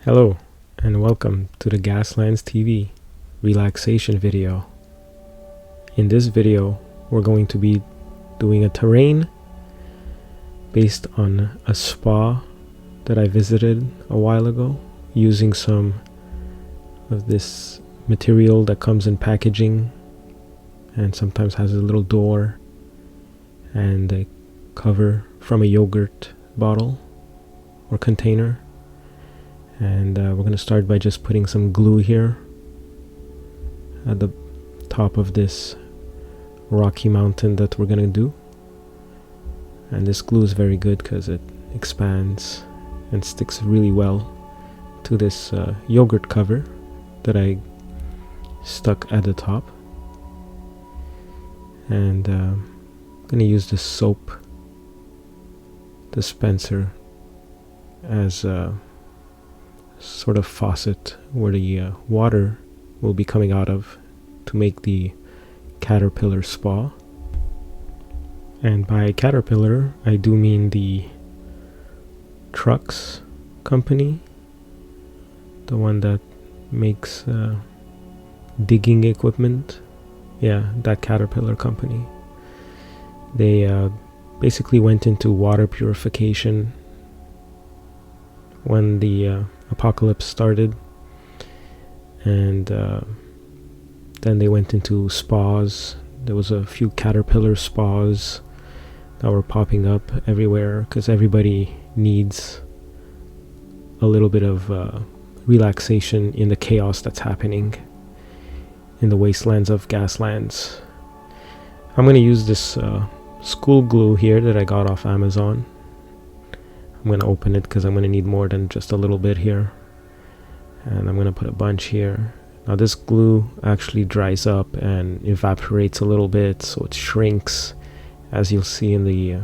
Hello and welcome to the Gaslands TV relaxation video. In this video we're going to be doing a terrain based on a spa that I visited a while ago, using some of this material that comes in packaging and sometimes has a little door and a cover from a yogurt bottle or container. And we're going to start by just putting some glue here at the top of this rocky mountain that we're going to do. And this glue is very good because it expands and sticks really well to this yogurt cover that I stuck at the top. And I'm going to use the soap dispenser as a sort of faucet where the water will be coming out of to make the caterpillar spa. And by caterpillar I do mean the trucks company, the one that makes digging equipment. Yeah, that Caterpillar company. They basically went into water purification when the apocalypse started, and then they went into spas. There was a few caterpillar spas that were popping up everywhere because everybody needs a little bit of relaxation in the chaos that's happening in the wastelands of Gaslands. I'm going to use this school glue here that I got off Amazon. I'm going to open it because I'm going to need more than just a little bit here, and I'm going to put a bunch here. Now this glue actually dries up and evaporates a little bit, so it shrinks, as you'll see in the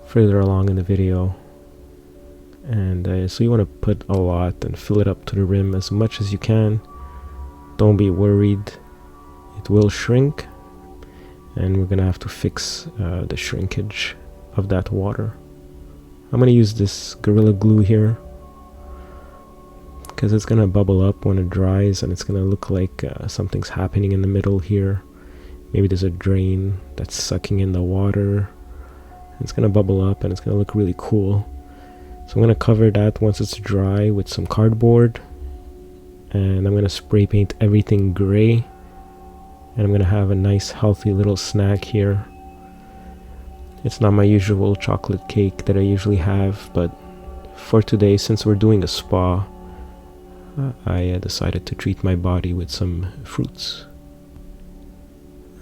further along in the video. And so you want to put a lot and fill it up to the rim as much as you can. Don't be worried, it will shrink, and we're going to have to fix the shrinkage of that water. I'm going to use this Gorilla Glue here because it's going to bubble up when it dries, and it's going to look like something's happening in the middle here. Maybe there's a drain that's sucking in the water. It's going to bubble up and it's going to look really cool. So I'm going to cover that once it's dry with some cardboard, and I'm going to spray paint everything gray, and I'm going to have a nice healthy little snack here. It's not my usual chocolate cake that I usually have, but for today, since we're doing a spa, I decided to treat my body with some fruits.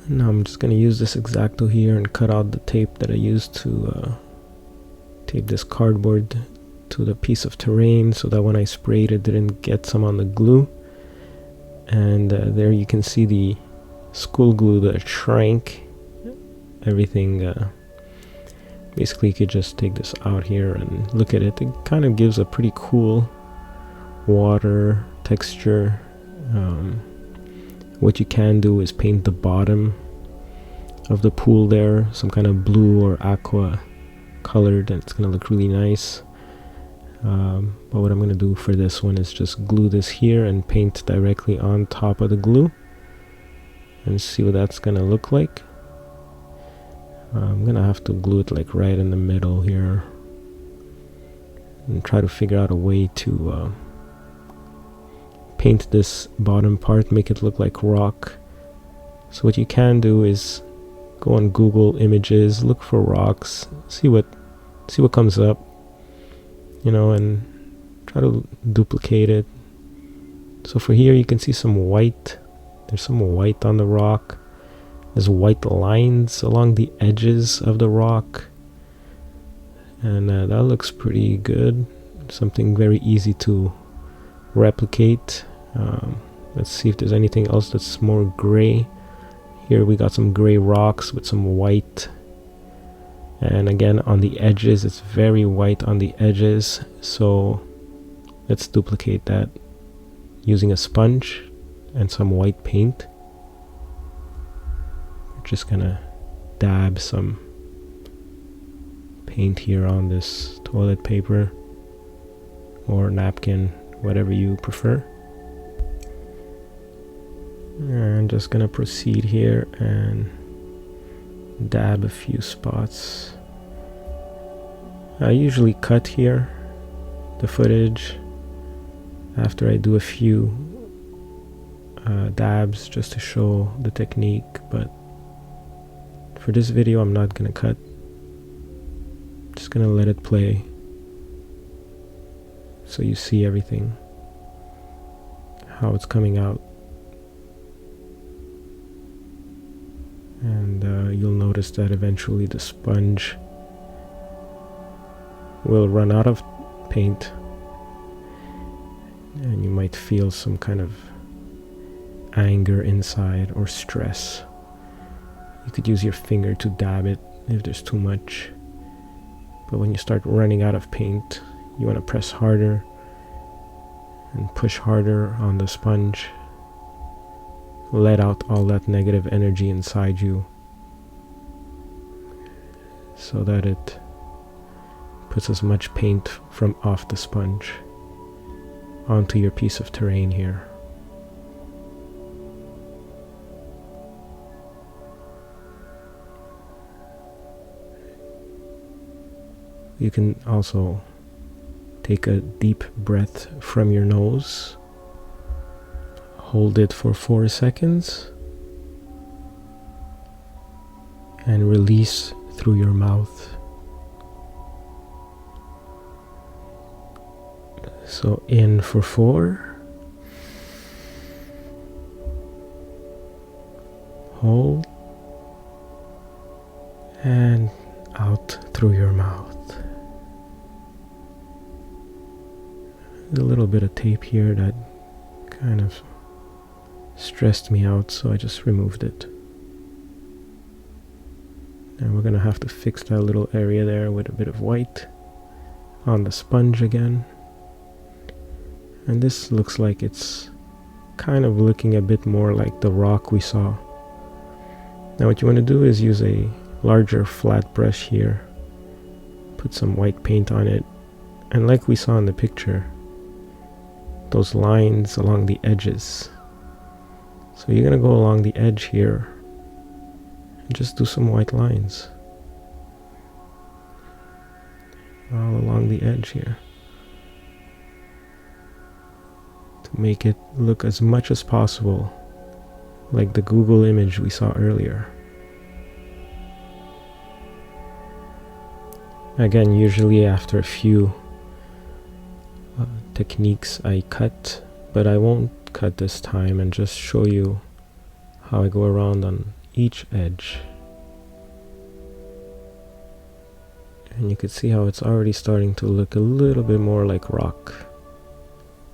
Now I'm just going to use this X-Acto here and cut out the tape that I used to tape this cardboard to the piece of terrain so that when I sprayed it didn't get some on the glue. And there you can see the school glue that shrank. Everything basically, you could just take this out here and look at it. It kind of gives a pretty cool water texture. What you can do is paint the bottom of the pool there some kind of blue or aqua colored, and it's going to look really nice. But what I'm going to do for this one is just glue this here and paint directly on top of the glue and see what that's going to look like. I'm gonna have to glue it like right in the middle here and try to figure out a way to paint this bottom part, make it look like rock. So what you can do is go on Google Images, look for rocks, see what comes up, and try to duplicate it. So for here you can see some white. There's some white on the rock. There's white lines along the edges of the rock, and that looks pretty good. Something very easy to replicate. Let's see if there's anything else that's more gray. Here we got some gray rocks with some white, and again on the edges it's very white on the edges. So let's duplicate that using a sponge and some white paint. Just gonna dab some paint here on this toilet paper or napkin, whatever you prefer. And I'm just gonna proceed here and dab a few spots. I usually cut here the footage after I do a few dabs just to show the technique, but for this video I'm not gonna cut. Just gonna let it play so you see everything, how it's coming out. And you'll notice that eventually the sponge will run out of paint, and you might feel some kind of anger inside or stress. You could use your finger to dab it if there's too much, but when you start running out of paint, you want to press harder and push harder on the sponge. Let out all that negative energy inside you so that it puts as much paint from off the sponge onto your piece of terrain here. You can also take a deep breath from your nose. Hold it for 4 seconds and release through your mouth. So in for 4, hold, and out through your mouth. There's a little bit of tape here that kind of stressed me out, so I just removed it. And we're gonna have to fix that little area there with a bit of white on the sponge again. And this looks like it's kind of looking a bit more like the rock we saw. Now what you want to do is use a larger flat brush here, put some white paint on it, and like we saw in the picture, those lines along the edges. So you're gonna go along the edge here and just do some white lines all along the edge here to make it look as much as possible like the Google image we saw earlier. Again, usually after a few techniques I cut, but I won't cut this time and just show you how I go around on each edge. And you can see how it's already starting to look a little bit more like rock,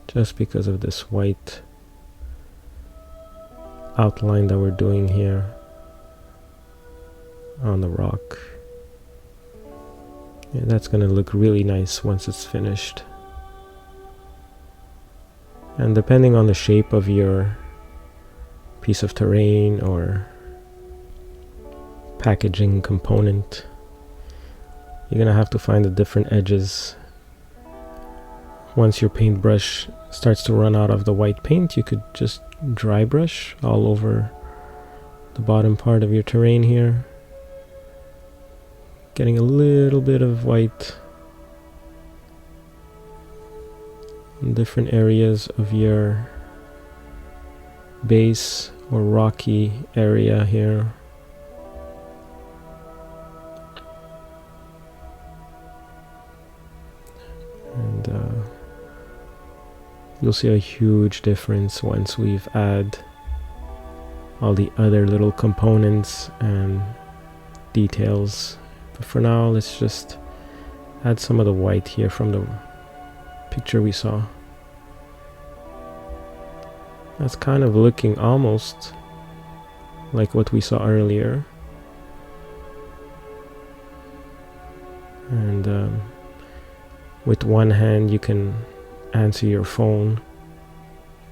just because of this white outline that we're doing here on the rock. And that's gonna look really nice once it's finished. And depending on the shape of your piece of terrain or packaging component, you're gonna have to find the different edges. Once your paintbrush starts to run out of the white paint, you could just dry brush all over the bottom part of your terrain here, getting a little bit of white in different areas of your base or rocky area here. And you'll see a huge difference once we've added all the other little components and details. But for now, let's just add some of the white here from the picture we saw. That's kind of looking almost like what we saw earlier. And with one hand you can answer your phone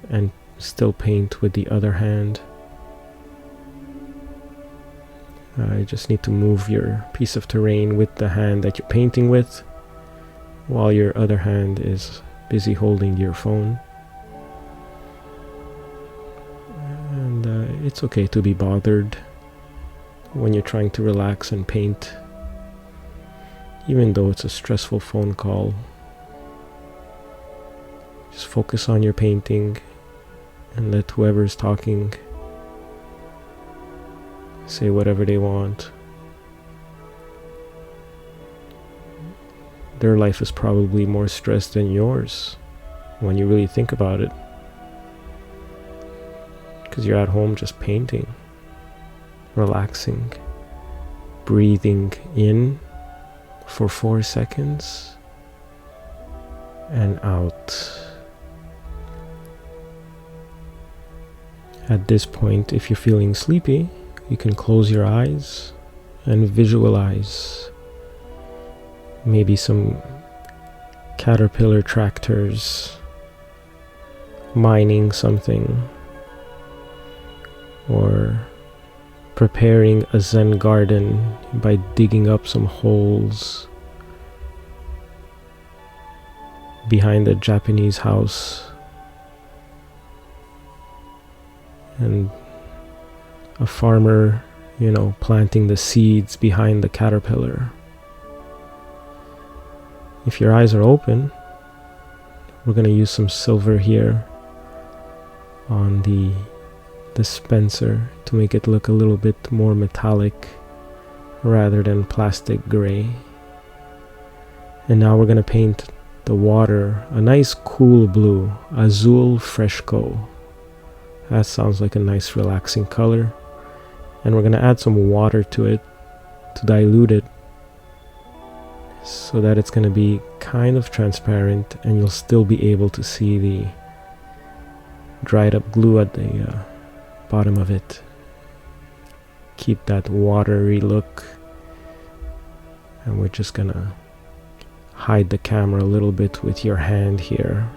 and still paint with the other hand. You just need to move your piece of terrain with the hand that you're painting with, while your other hand is busy holding your phone. And it's okay to be bothered when you're trying to relax and paint, even though it's a stressful phone call. Just focus on your painting and let whoever's talking say whatever they want. Their life is probably more stressed than yours when you really think about it, because you're at home just painting, relaxing, breathing in for 4 seconds and out. At this point, if you're feeling sleepy, you can close your eyes and visualize maybe some caterpillar tractors mining something, or preparing a Zen garden by digging up some holes behind a Japanese house, and a farmer, planting the seeds behind the caterpillar. If your eyes are open, we're going to use some silver here on the dispenser to make it look a little bit more metallic rather than plastic gray. And now we're going to paint the water a nice cool blue, azul fresco. That sounds like a nice relaxing color. And we're going to add some water to it to dilute it so that it's going to be kind of transparent, and you'll still be able to see the dried up glue at the bottom of it. Keep that watery look. And we're just going to hide the camera a little bit with your hand here,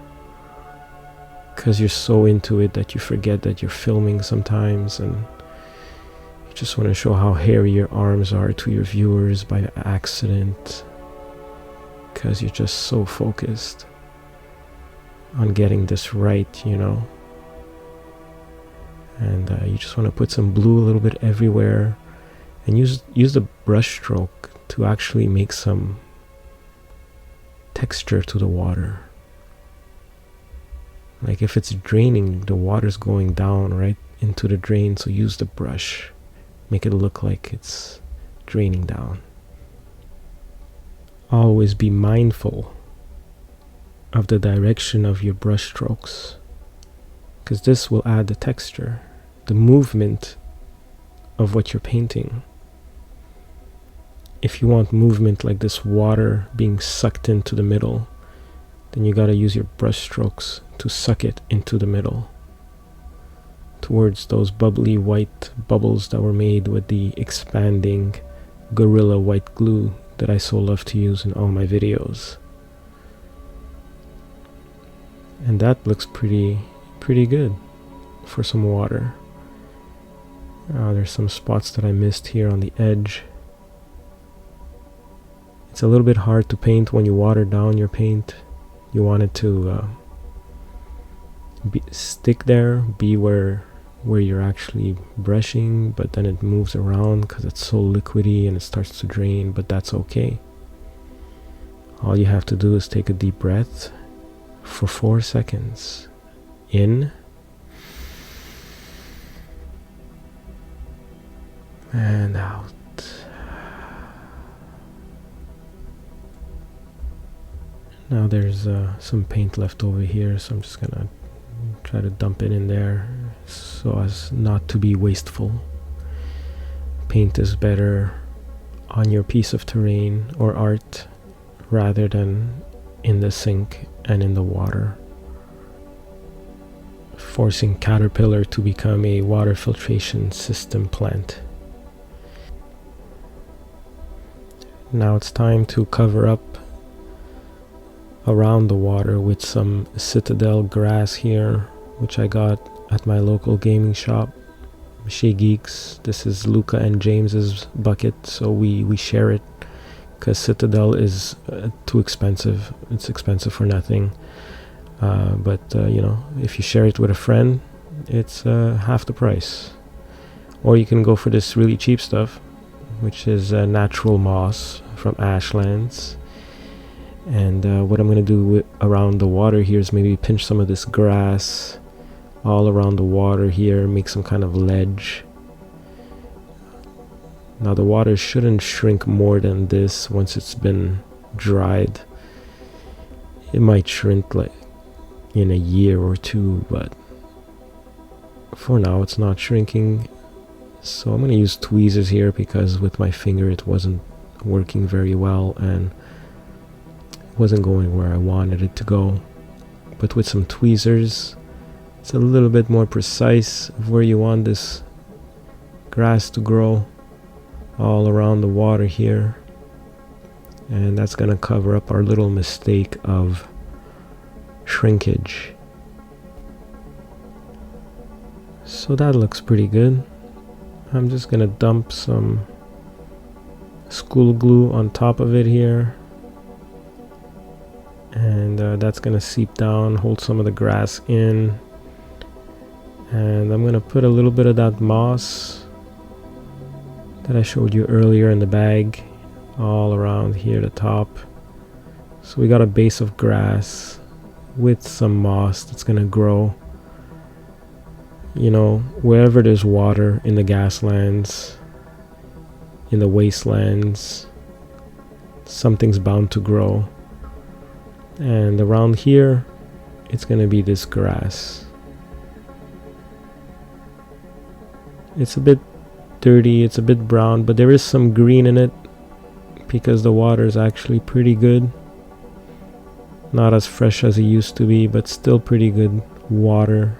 because you're so into it that you forget that you're filming sometimes, and you just want to show how hairy your arms are to your viewers by accident, because you're just so focused on getting this right, and you just want to put some blue a little bit everywhere, and use the brush stroke to actually make some texture to the water. Like if it's draining, the water's going down right into the drain, so use the brush, make it look like it's draining down. Always be mindful of the direction of your brush strokes, because this will add the texture, the movement of what you're painting. If you want movement like this water being sucked into the middle, then you gotta use your brush strokes to suck it into the middle, towards those bubbly white bubbles that were made with the expanding Gorilla white glue that I so love to use in all my videos. And that looks pretty good for some water. There's some spots that I missed here on the edge. It's a little bit hard to paint when you water down your paint. You want it to stick there, be where you're actually brushing, but then it moves around because it's so liquidy and it starts to drain, but that's okay. All you have to do is take a deep breath for 4 seconds. In and out. Now there's some paint left over here, so I'm just gonna try to dump it in there so as not to be wasteful. Paint is better on your piece of terrain or art rather than in the sink and in the water, forcing Caterpillar to become a water filtration system plant. Now it's time to cover up around the water with some Citadel grass here, which I got at my local gaming shop, She Geeks. This is Luca and James's bucket, so we share it because Citadel is too expensive. It's expensive for nothing. but you know, if you share it with a friend, it's half the price. Or you can go for this really cheap stuff, which is natural moss from Ashlands. And what I'm going to do around the water here is maybe pinch some of this grass all around the water here, make some kind of ledge. Now the water shouldn't shrink more than this once it's been dried. It might shrink like in a year or two, but for now it's not shrinking. So I'm going to use tweezers here because with my finger it wasn't working very well and wasn't going where I wanted it to go. But with some tweezers, it's a little bit more precise of where you want this grass to grow all around the water here. And that's going to cover up our little mistake of shrinkage. So that looks pretty good. I'm just going to dump some school glue on top of it here. And that's going to seep down, hold some of the grass in. And I'm going to put a little bit of that moss that I showed you earlier in the bag all around here, the top. So we got a base of grass with some moss that's going to grow. You know, wherever there's water in the Gaslands, in the wastelands, something's bound to grow. And around here, it's going to be this grass. It's a bit dirty, it's a bit brown, but there is some green in it because the water is actually pretty good. Not as fresh as it used to be, but still pretty good water.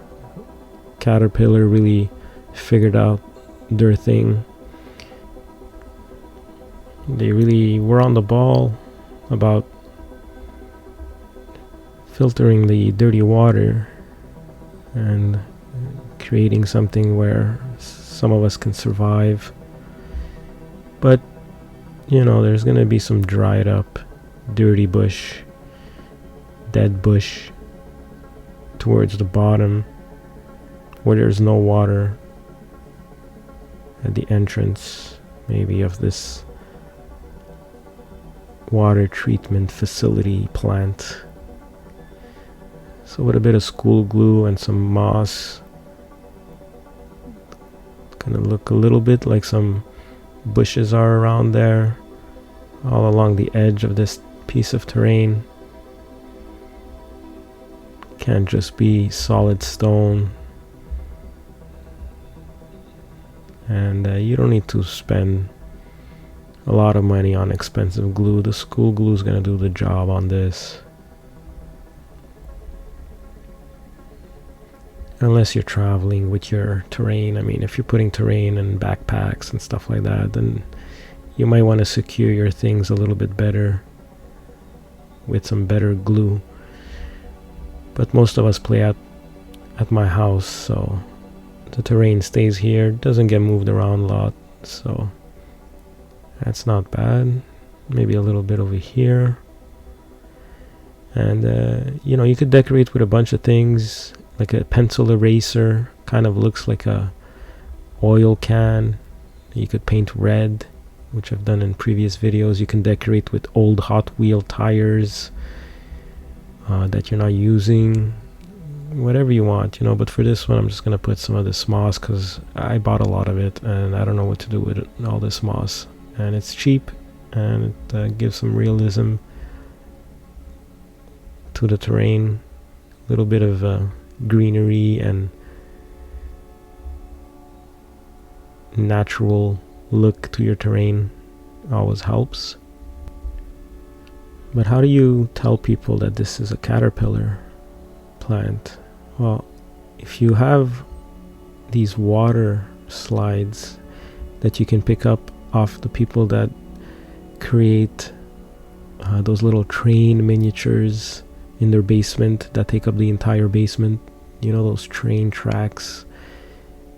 Caterpillar really figured out their thing. They really were on the ball about filtering the dirty water and creating something where some of us can survive. But you know, there's gonna be some dried up dirty bush, dead bush towards the bottom where there's no water at the entrance maybe of this water treatment facility plant. So with a bit of school glue and some moss, gonna look a little bit like some bushes are around there all along the edge of this piece of terrain. Can't just be solid stone. And you don't need to spend a lot of money on expensive glue. The school glue is gonna do the job on this. Unless you're traveling with your terrain. I mean, if you're putting terrain in backpacks and stuff like that, then you might want to secure your things a little bit better with some better glue. But most of us play at my house, so the terrain stays here, doesn't get moved around a lot, so that's not bad. Maybe a little bit over here. And you know, you could decorate with a bunch of things, like a pencil eraser, kind of looks like a oil can. You could paint red, which I've done in previous videos. You can decorate with old Hot Wheel tires that you're not using, whatever you want, you know. But for this one, I'm just gonna put some of this moss because I bought a lot of it and I don't know what to do with it, all this moss. And it's cheap and it gives some realism to the terrain. A little bit of greenery and natural look to your terrain always helps. But how do you tell people that this is a caterpillar plant? Well, if you have these water slides that you can pick up off the people that create those little train miniatures in their basement that take up the entire basement, you know, those train tracks,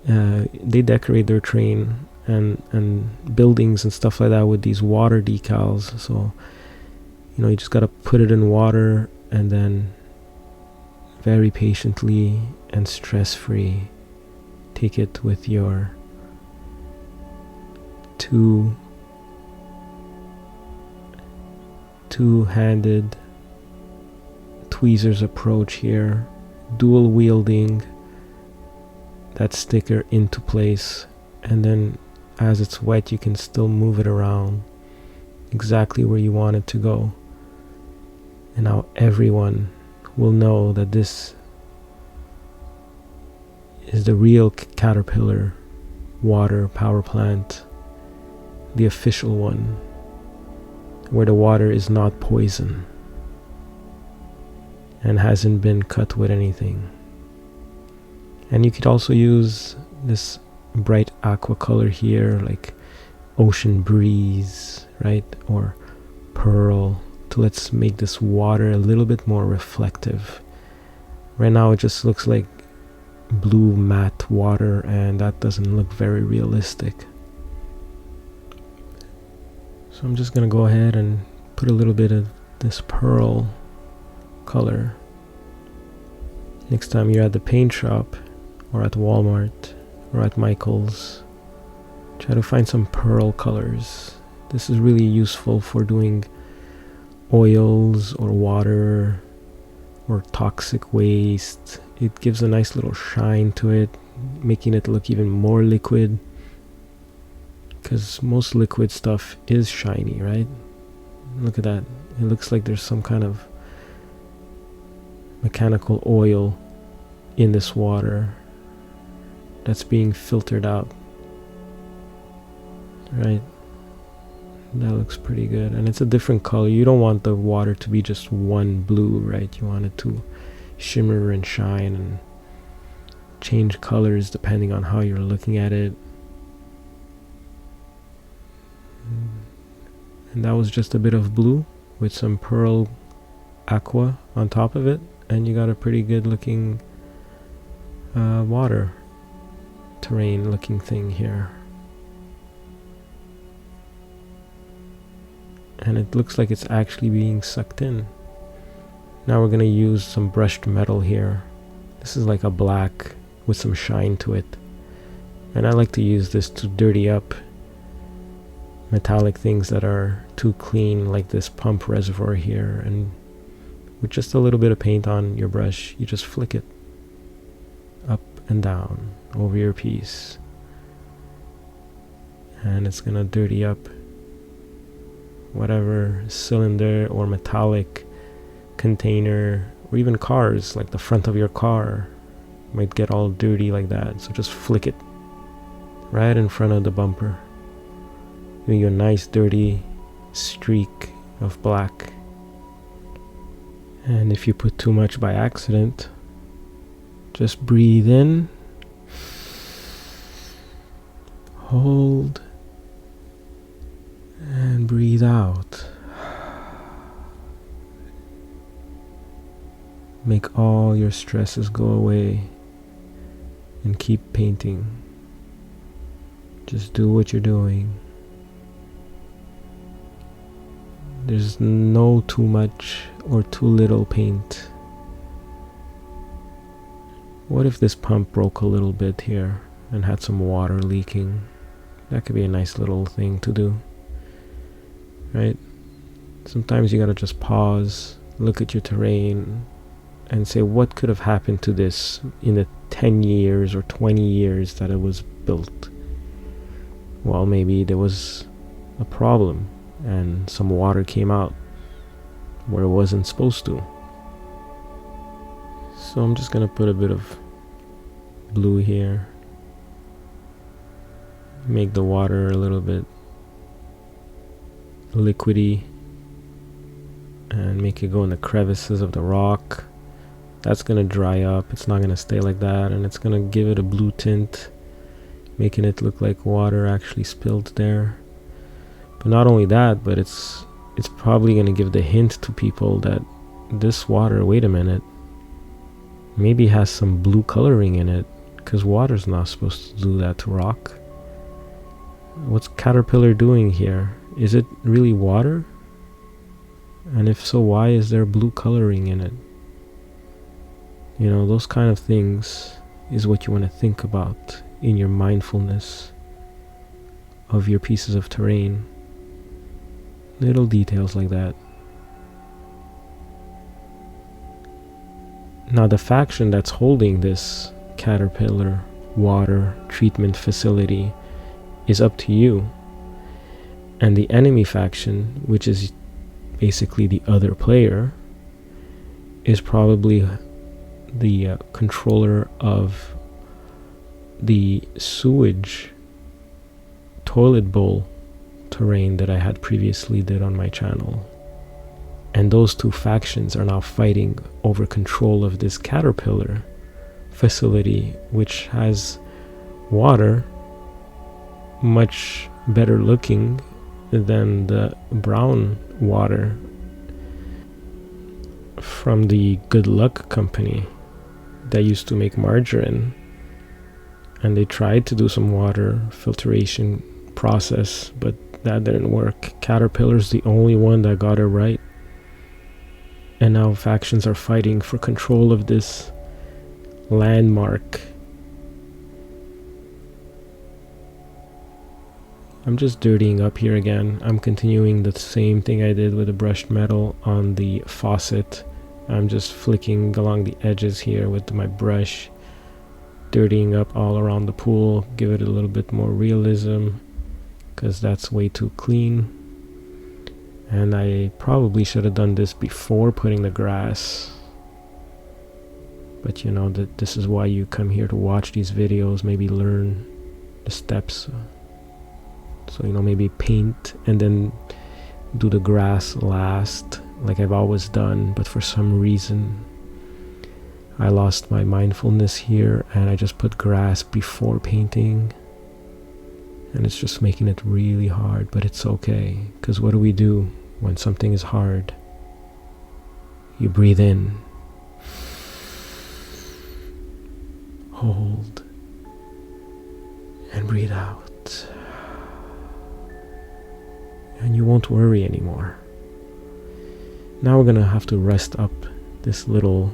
they decorate their train and buildings and stuff like that with these water decals. So you know, you just gotta put it in water and then very patiently and stress-free. Take it with your two-handed tweezers approach here, dual wielding that sticker into place, and then as it's wet you can still move it around exactly where you want it to go. And now everyone will know that this is the real Caterpillar water power plant, the official one, where the water is not poison and hasn't been cut with anything. And you could also use this bright aqua color here, like ocean breeze, right, or pearl, to let's make this water a little bit more reflective. Right now it just looks like blue matte water, and that doesn't look very realistic. So I'm just gonna go ahead and put a little bit of this pearl color. Next time you're at the paint shop or at Walmart or at Michael's, try to find some pearl colors. This is really useful for doing oils or water or toxic waste. It gives a nice little shine to it, making it look even more liquid, because most liquid stuff is shiny, right? Look at that. It looks like there's some kind of mechanical oil in this water that's being filtered out, right? That looks pretty good, and it's a different color. You don't want the water to be just one blue, right? You want it to shimmer and shine and change colors depending on how you're looking at it. And that was just a bit of blue with some pearl aqua on top of it, and you got a pretty good looking water terrain looking thing here. And it looks like it's actually being sucked in. Now we're gonna use some brushed metal here. This is like a black with some shine to it, and I like to use this to dirty up metallic things that are too clean, like this pump reservoir here, and with just a little bit of paint on your brush, you just flick it up and down over your piece, and it's gonna dirty up whatever cylinder or metallic container, or even cars, like the front of your car might get all dirty like that. So just flick it right in front of the bumper, giving you a nice dirty streak of black. And if you put too much by accident, just breathe in, hold, and breathe out. Make all your stresses go away and keep painting. Just do what you're doing. There's no too much or too little paint. What if this pump broke a little bit here and had some water leaking? That could be a nice little thing to do, right? Sometimes you gotta just pause, look at your terrain, and say, what could have happened to this in the 10 years or 20 years that it was built? Well, maybe there was a problem and some water came out where it wasn't supposed to. So I'm just gonna put a bit of blue here, make the water a little bit liquidy, and make it go in the crevices of the rock. That's gonna dry up. It's not gonna stay like that, and it's gonna give it a blue tint, making it look like water actually spilled there. But not only that, but it's probably gonna give the hint to people that this water, wait a minute, maybe has some blue coloring in it, because water's not supposed to do that to rock. What's Caterpillar doing here? Is it really water? And if so, why is there blue coloring in it? You know, those kind of things is what you want to think about in your mindfulness of your pieces of terrain. Little details like that. Now the faction that's holding this Caterpillar water treatment facility is up to you. And the enemy faction, which is basically the other player, is probably the controller of the sewage toilet bowl terrain that I had previously did on my channel. And those two factions are now fighting over control of this Caterpillar facility, which has water much better looking than the brown water from the Good Luck company that used to make margarine. And they tried to do some water filtration process, but that didn't work. Caterpillar's the only one that got it right. And now factions are fighting for control of this landmark. I'm just dirtying up here again. I'm continuing the same thing I did with the brushed metal on the faucet. I'm just flicking along the edges here with my brush, dirtying up all around the pool, give it a little bit more realism, because that's way too clean. And I probably should have done this before putting the grass. But you know, this is why you come here to watch these videos, maybe learn the steps. So, you know, maybe paint and then do the grass last, like I've always done. But for some reason, I lost my mindfulness here and I just put grass before painting. And it's just making it really hard, but it's okay. Because what do we do when something is hard? You breathe in, hold, and breathe out. And you won't worry anymore. Now we're gonna have to rest up this little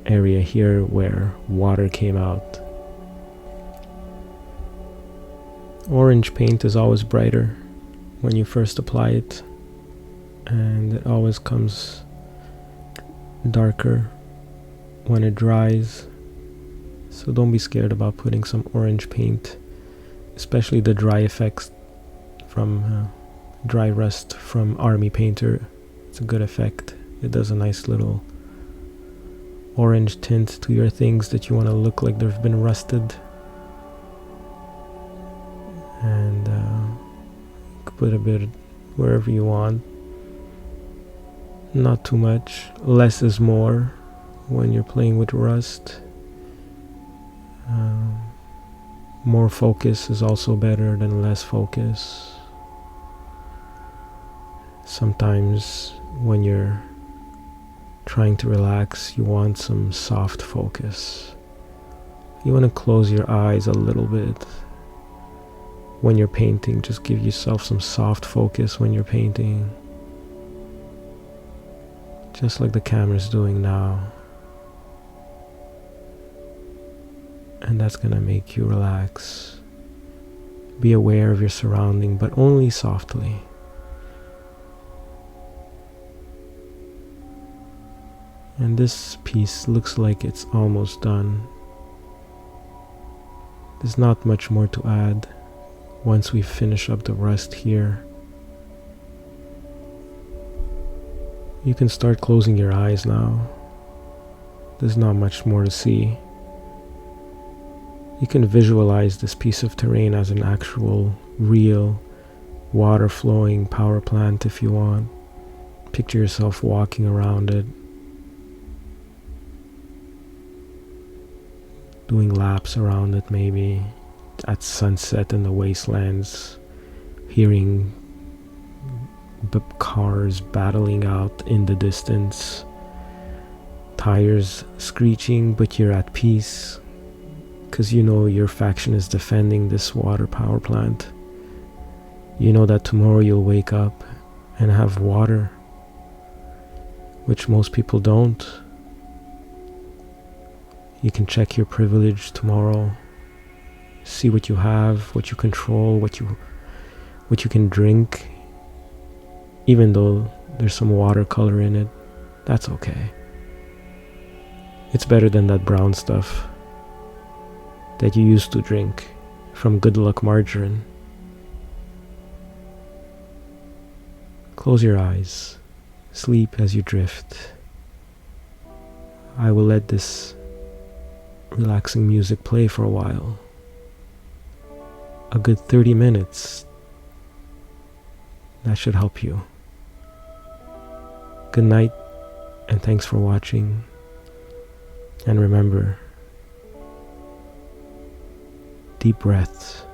area here where water came out. Orange paint is always brighter when you first apply it, and it always comes darker when it dries. So don't be scared about putting some orange paint, especially the dry effects from dry rust from Army Painter. It's a good effect. It does a nice little orange tint to your things that you want to look like they've been rusted. And you can put a bit wherever you want. Not too much. Less is more when you're playing with rust. More focus is also better than less focus. Sometimes when you're trying to relax, you want some soft focus. You want to close your eyes a little bit when you're painting. Just give yourself some soft focus when you're painting, just like the camera's doing now. And that's gonna make you relax. Be aware of your surrounding, but only softly. And this piece looks like it's almost done. There's not much more to add once we finish up the rest here. You can start closing your eyes now. There's not much more to see. You can visualize this piece of terrain as an actual, real, water flowing power plant if you want. Picture yourself walking around it, doing laps around it, maybe at sunset in the wastelands, hearing cars battling out in the distance, tires screeching, but you're at peace because you know your faction is defending this water power plant. You know that tomorrow you'll wake up and have water, which most people don't. You can check your privilege tomorrow. See what you have, what you control, what you can drink. Even though there's some watercolor in it, that's okay. It's better than that brown stuff that you used to drink from Good Luck Margarine. Close your eyes. Sleep as you drift. I will let this relaxing music play for a while. A good 30 minutes. That should help you. Good night, and thanks for watching. And remember, deep breaths.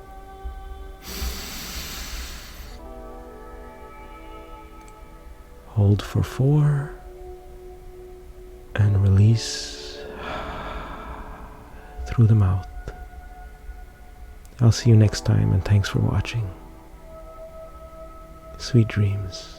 Hold for 4 and release through the mouth. I'll see you next time, and thanks for watching. Sweet dreams.